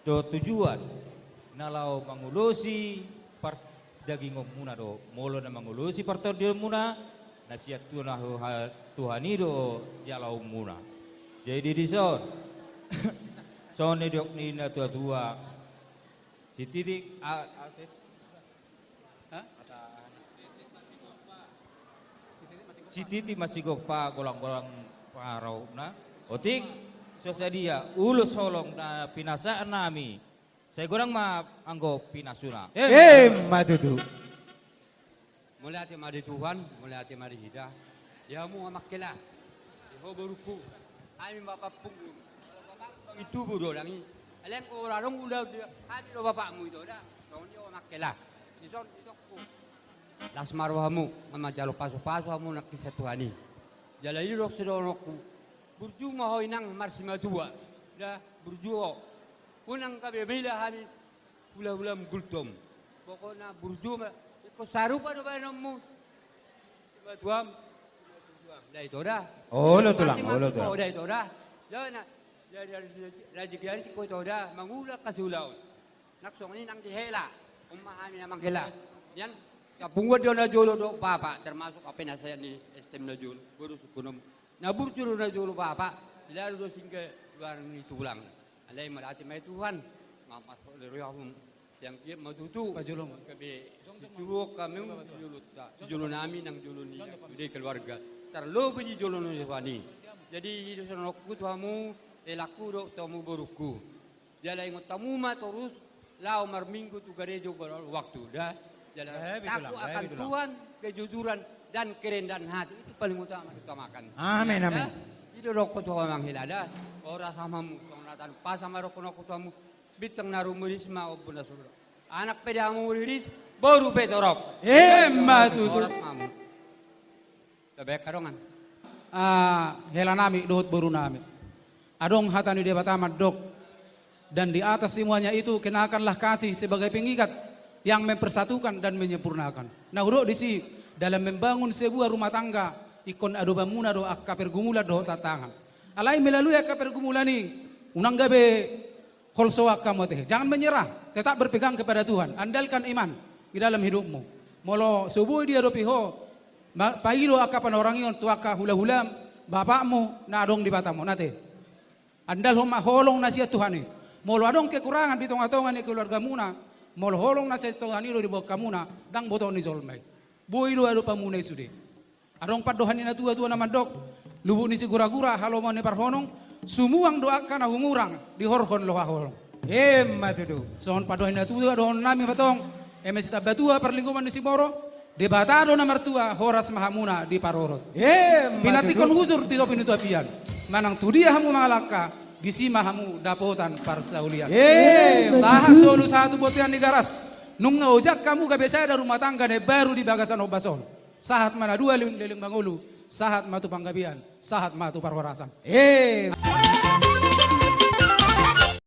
do tujuan nalau mangulusi par daging muna do molo na mangulusi parto dia muna nasihat Tuhan do jalau muna jadi di son son diok ni na tua si titik si titik masih gokpa golang-golang parau na otik sosadia ulus holong na pinasaan nami saya kurang anggo pinasuna. Matutu. Mulai hati mari Tuhan, mulai hati mari hidah. Ya mu amakela. Iho beruku. Ami bapak punggu. Bapak itu bodoh lagi. Alen ko orang udah hadi lo bapakmu itu dah. Kau ni amakela. Ison ku. Las marwamu mama jalo paso-paso amu nak kisah Tuhani. Jalai rok sedonokku. Burju mau inang marsima tua. Dah burju. Unang kabe mila hani hula-hula gultom. Pokoknya burju ko sarupa do ba nomu. Tuam. Dai toda. Olo tulang. Dai toda. Jana. Jadi rajikian ko toda mangula kasulau. Naksong ini nang dihela. Umahami namang hela. Yan kapungwa do na jolo do papa termasuk apa nasayan ni STM na jolo. Baru sukunom. Na burju na jolo papa. Lalu do singke luar ni tulang. Alay malati may Tuhan, mamas leroyahum siyang kiyat matutu. Pajulong. Kabi situro kami julo namin ng julo ni di keluarga. Terlalu benci julo ni Tuhan. Jadi itu sanokku tuamu elaku do tamu beruku. Jalai ngotamu ma terus lau marminggu tu gerejo waktu dah. Jalai takut akan Tuhan, kejujuran dan kerendahan hati itu paling utamakan. Amin amin. Itu rokok tuh memang hilada. Orang sama tan pas sama rokok tuamu bitang narumuris ma obuna sura anak pedamu riris baru petorop Matutu. Lebih karongan Hela nami dohot baru nami adong hatani dia batama dok dan di atas semuanya itu kenakanlah kasih sebagai pengikat yang mempersatukan dan menyempurnakan. Nah uruk disi dalam membangun sebuah rumah tangga ikon ado bamuna do akka pergumulan do tatangan alai melalui akka pergumulan ini unang gabe holsoak kamu teh. Jangan menyerah, tetap berpegang kepada Tuhan. Andalkan iman di dalam hidupmu. Molo subuh dia do piho, pailo akapan orang yon tuaka hula-hulam bapakmu na adong di batamu nate. Andal homa holong nasihat Tuhan ni. Molo adong kekurangan di tengah-tengah ni keluarga muna. Molo holong nasihat Tuhan ni di bawah kamuna dang botong ni zolmai. Boy do ado pamuna sude. Adong padohan ni na tua-tua nama dok. Lubu ni si gura-gura halo mo ni parhonong. Sumuang doakan na humurang di horhon loha horong. Matutu. Sohon padohin na tuwa doon nami batong. Emesita batua perlingkuman di Simoro. Debatado na martua horas mahamuna di parorot. Pinatikon huzur di topin itu apian. Manang tudia hamu malaka di sima hamu dapotan parsaulian. Saha solu satu botian di garas. Nung ojak kamu kabesaya dari rumah tangga ne baru di bagasan obason. Sahat mana dua liling mangulu. Sahat matu panggabian, sahat matu parwarasan.